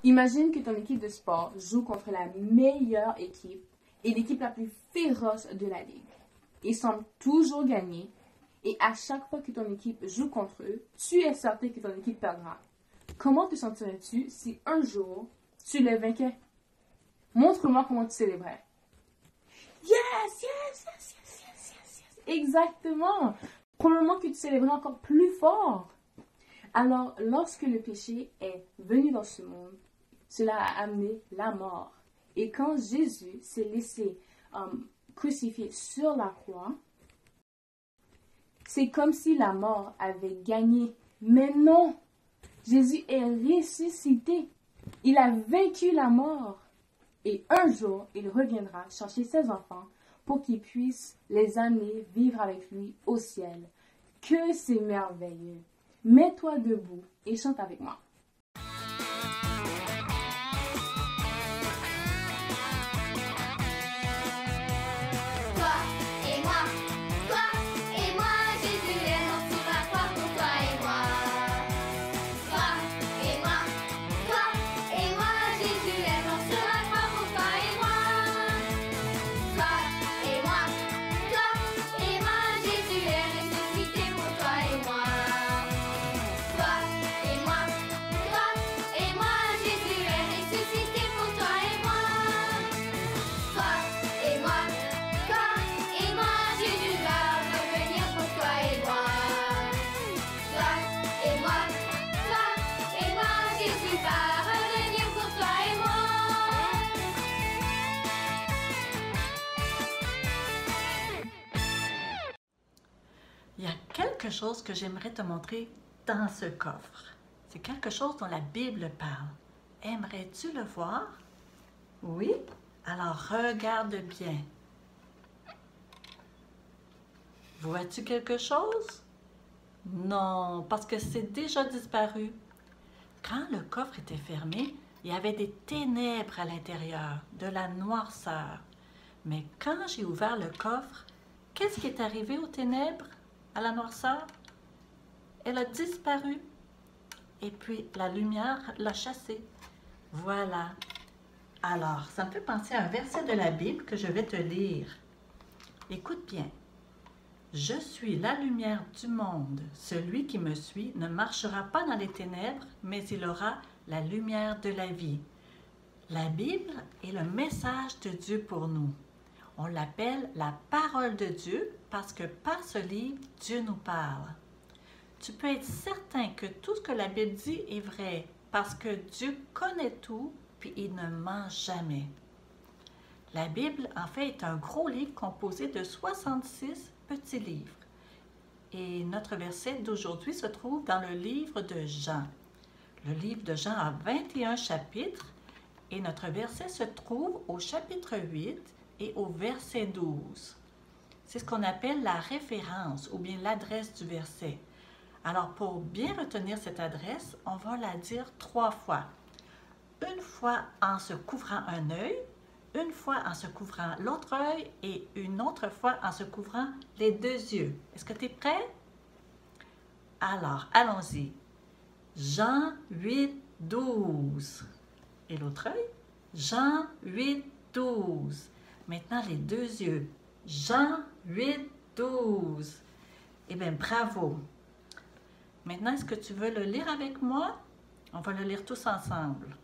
Imagine que ton équipe de sport joue contre la meilleure équipe et l'équipe la plus féroce de la ligue. Ils semblent toujours gagner et à chaque fois que ton équipe joue contre eux, tu es certain que ton équipe perdra. Comment te sentirais-tu si un jour tu les vainquais? Montre-moi comment tu célébrais. Yes, yes, yes, yes, yes, yes, yes. Exactement. Probablement que tu célébrais encore plus fort. Alors, lorsque le péché est venu dans ce monde, cela a amené la mort. Et quand Jésus s'est laissé crucifié sur la croix, c'est comme si la mort avait gagné. Mais non, Jésus est ressuscité. Il a vaincu la mort. Et un jour, il reviendra chercher ses enfants pour qu'ils puissent les amener vivre avec lui au ciel. Que c'est merveilleux! Mets-toi debout et chante avec moi. Il y a quelque chose que j'aimerais te montrer dans ce coffre. C'est quelque chose dont la Bible parle. Aimerais-tu le voir? Oui? Alors regarde bien. Vois-tu quelque chose? Non, parce que c'est déjà disparu. Quand le coffre était fermé, il y avait des ténèbres à l'intérieur, de la noirceur. Mais quand j'ai ouvert le coffre, qu'est-ce qui est arrivé aux ténèbres, à la noirceur? Elle a disparu. Et puis la lumière l'a chassée. Voilà. Alors, ça me fait penser à un verset de la Bible que je vais te lire. Écoute bien. Je suis la lumière du monde. Celui qui me suit ne marchera pas dans les ténèbres, mais il aura la lumière de la vie. La Bible est le message de Dieu pour nous. On l'appelle la parole de Dieu parce que par ce livre, Dieu nous parle. Tu peux être certain que tout ce que la Bible dit est vrai parce que Dieu connaît tout puis il ne ment jamais. La Bible, en fait, est un gros livre composé de 66 petits livres. Et notre verset d'aujourd'hui se trouve dans le livre de Jean. Le livre de Jean a 21 chapitres et notre verset se trouve au chapitre 8 et au verset 12. C'est ce qu'on appelle la référence ou bien l'adresse du verset. Alors, pour bien retenir cette adresse, on va la dire 3 fois. Une fois en se couvrant un œil, une fois en se couvrant l'autre œil et une autre fois en se couvrant les 2 yeux. Est-ce que tu es prêt? Alors, allons-y. Jean 8, 12. Et l'autre œil? Jean 8, 12. Maintenant, les 2 yeux. Jean 8, 12. Eh bien, bravo. Maintenant, est-ce que tu veux le lire avec moi? On va le lire tous ensemble.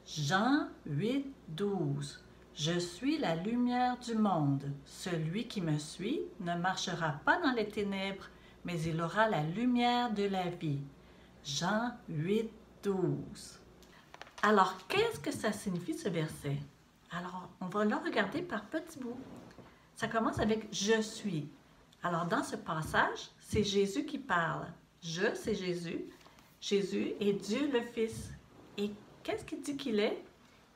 Jean 8, 12. Je suis la lumière du monde. Celui qui me suit ne marchera pas dans les ténèbres, mais il aura la lumière de la vie. Jean 8, 12. Alors, qu'est-ce que ça signifie ce verset? Alors, on va le regarder par petits bouts. Ça commence avec « Je suis ». Alors, dans ce passage, c'est Jésus qui parle. « Je », c'est Jésus. Jésus est Dieu le Fils. Et qu'est-ce qu'il dit qu'il est?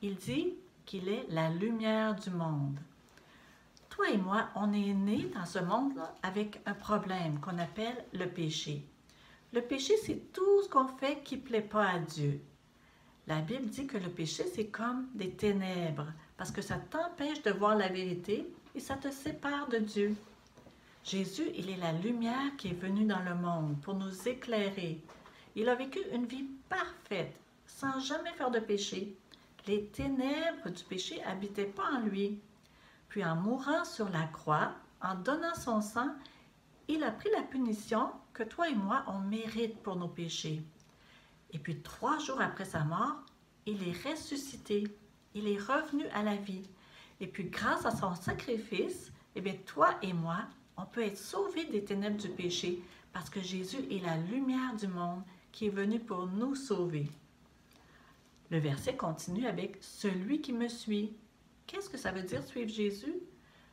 Il dit qu'il est la lumière du monde. Toi et moi, on est nés dans ce monde-là avec un problème qu'on appelle le péché. Le péché, c'est tout ce qu'on fait qui ne plaît pas à Dieu. La Bible dit que le péché, c'est comme des ténèbres, parce que ça t'empêche de voir la vérité et ça te sépare de Dieu. Jésus, il est la lumière qui est venue dans le monde pour nous éclairer. Il a vécu une vie parfaite, sans jamais faire de péché. Les ténèbres du péché n'habitaient pas en lui. Puis en mourant sur la croix, en donnant son sang, il a pris la punition que toi et moi, on mérite pour nos péchés. Et puis 3 jours après sa mort, il est ressuscité. Il est revenu à la vie. Et puis grâce à son sacrifice, eh bien, toi et moi, on peut être sauvés des ténèbres du péché parce que Jésus est la lumière du monde qui est venu pour nous sauver. Le verset continue avec « Celui qui me suit ». Qu'est-ce que ça veut dire suivre Jésus?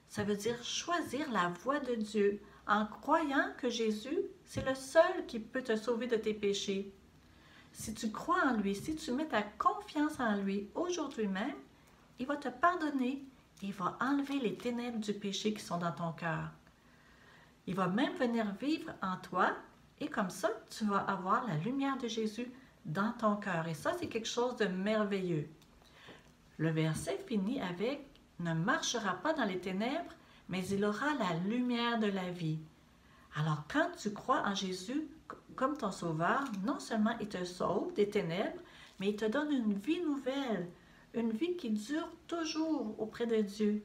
Ça veut dire choisir la voie de Dieu en croyant que Jésus, c'est le seul qui peut te sauver de tes péchés. Si tu crois en lui, si tu mets ta confiance en lui aujourd'hui même, il va te pardonner, il va enlever les ténèbres du péché qui sont dans ton cœur. Il va même venir vivre en toi et comme ça, tu vas avoir la lumière de Jésus dans ton cœur. Et ça, c'est quelque chose de merveilleux. Le verset finit avec « Ne marchera pas dans les ténèbres, mais il aura la lumière de la vie. » Alors, quand tu crois en Jésus comme ton sauveur, non seulement il te sauve des ténèbres, mais il te donne une vie nouvelle, une vie qui dure toujours auprès de Dieu.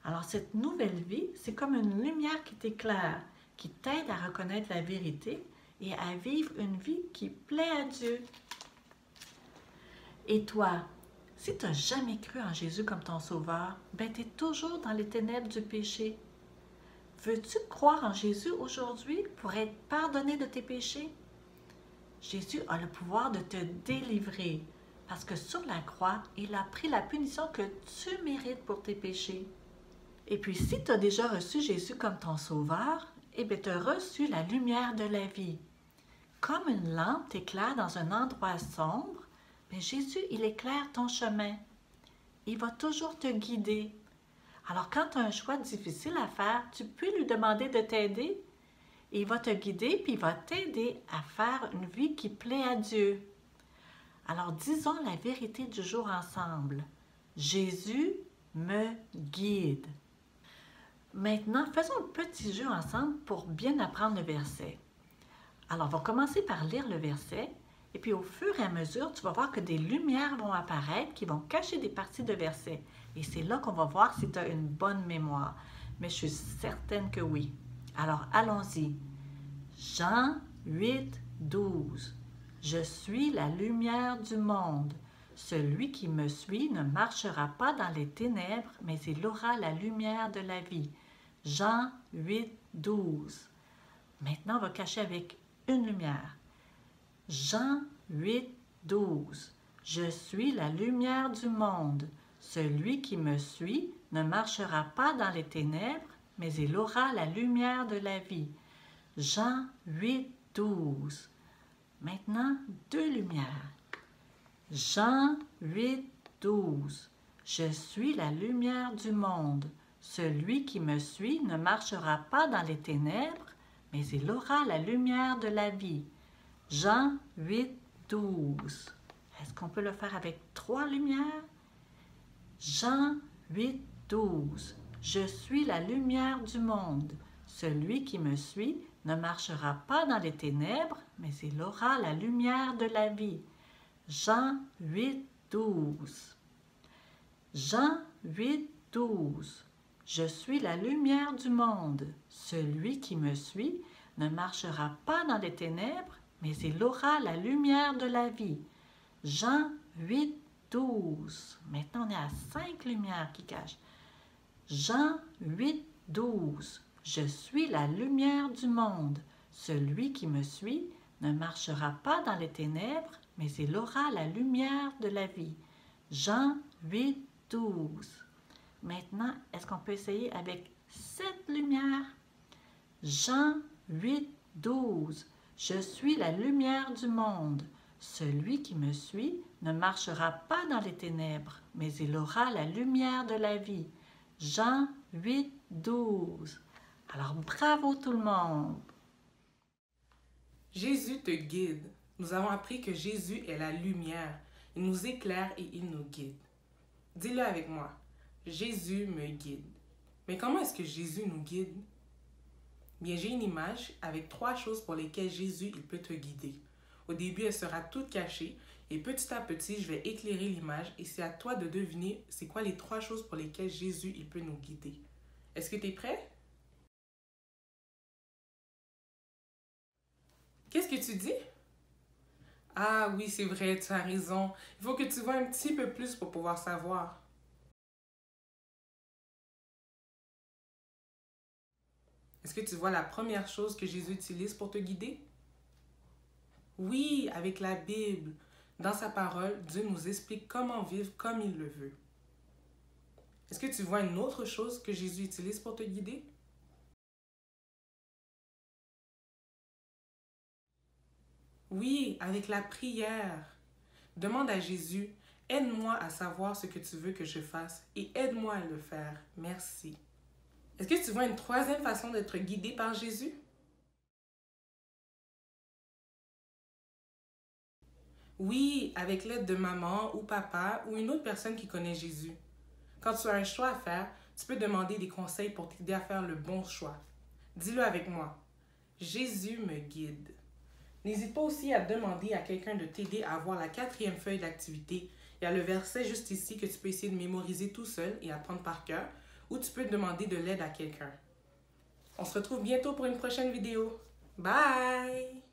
Alors, cette nouvelle vie, c'est comme une lumière qui t'éclaire, qui t'aide à reconnaître la vérité et à vivre une vie qui plaît à Dieu. Et toi, si tu n'as jamais cru en Jésus comme ton sauveur, ben tu es toujours dans les ténèbres du péché. Veux-tu croire en Jésus aujourd'hui pour être pardonné de tes péchés? Jésus a le pouvoir de te délivrer parce que sur la croix, il a pris la punition que tu mérites pour tes péchés. Et puis, si tu as déjà reçu Jésus comme ton sauveur, eh bien, tu as reçu la lumière de la vie. Comme une lampe t'éclaire dans un endroit sombre, bien, Jésus, il éclaire ton chemin. Il va toujours te guider. Alors, quand tu as un choix difficile à faire, tu peux lui demander de t'aider. Il va te guider, puis il va t'aider à faire une vie qui plaît à Dieu. Alors, disons la vérité du jour ensemble. Jésus me guide. Maintenant, faisons un petit jeu ensemble pour bien apprendre le verset. Alors, on va commencer par lire le verset, et puis au fur et à mesure, tu vas voir que des lumières vont apparaître qui vont cacher des parties de verset. Et c'est là qu'on va voir si tu as une bonne mémoire. Mais je suis certaine que oui. Alors, allons-y. Jean 8, 12. Je suis la lumière du monde. Celui qui me suit ne marchera pas dans les ténèbres, mais il aura la lumière de la vie. Jean 8, 12. Maintenant, on va cacher avec une lumière. Jean 8, 12. Je suis la lumière du monde. Celui qui me suit ne marchera pas dans les ténèbres, mais il aura la lumière de la vie. Jean 8, 12. Maintenant, 2 lumières. Jean 8, 12. Je suis la lumière du monde. Celui qui me suit ne marchera pas dans les ténèbres, mais il aura la lumière de la vie. Jean 8, 12. Est-ce qu'on peut le faire avec 3 lumières? Jean 8, 12. Je suis la lumière du monde. Celui qui me suit ne marchera pas dans les ténèbres, mais il aura la lumière de la vie. Jean 8, 12. Jean 8, 12. Je suis la lumière du monde. Celui qui me suit ne marchera pas dans les ténèbres, mais il aura la lumière de la vie. Jean 8, 12. Maintenant, on est à 5 lumières qui cachent. Jean 8, 12. Je suis la lumière du monde. Celui qui me suit ne marchera pas dans les ténèbres, mais il aura la lumière de la vie. Jean 8, 12. Maintenant, est-ce qu'on peut essayer avec 7 lumières? Jean 8, 12. Je suis la lumière du monde. Celui qui me suit ne marchera pas dans les ténèbres, mais il aura la lumière de la vie. Jean 8, 12. Alors, bravo tout le monde! Jésus te guide. Nous avons appris que Jésus est la lumière. Il nous éclaire et il nous guide. Dis-le avec moi. Jésus me guide. Mais comment est-ce que Jésus nous guide? Bien, j'ai une image avec 3 choses pour lesquelles Jésus il peut te guider. Au début, elle sera toute cachée et petit à petit, je vais éclairer l'image et c'est à toi de deviner c'est quoi les 3 choses pour lesquelles Jésus il peut nous guider. Est-ce que tu es prêt? Qu'est-ce que tu dis? Ah oui, c'est vrai, tu as raison. Il faut que tu vois un petit peu plus pour pouvoir savoir. Est-ce que tu vois la première chose que Jésus utilise pour te guider? Oui, avec la Bible. Dans sa parole, Dieu nous explique comment vivre comme il le veut. Est-ce que tu vois une autre chose que Jésus utilise pour te guider? Oui, avec la prière. Demande à Jésus, aide-moi à savoir ce que tu veux que je fasse et aide-moi à le faire. Merci. Est-ce que tu vois une troisième façon d'être guidé par Jésus? Oui, avec l'aide de maman ou papa ou une autre personne qui connaît Jésus. Quand tu as un choix à faire, tu peux demander des conseils pour t'aider à faire le bon choix. Dis-le avec moi. Jésus me guide. N'hésite pas aussi à demander à quelqu'un de t'aider à avoir la 4e feuille d'activité. Il y a le verset juste ici que tu peux essayer de mémoriser tout seul et apprendre par cœur, ou tu peux demander de l'aide à quelqu'un. On se retrouve bientôt pour une prochaine vidéo. Bye!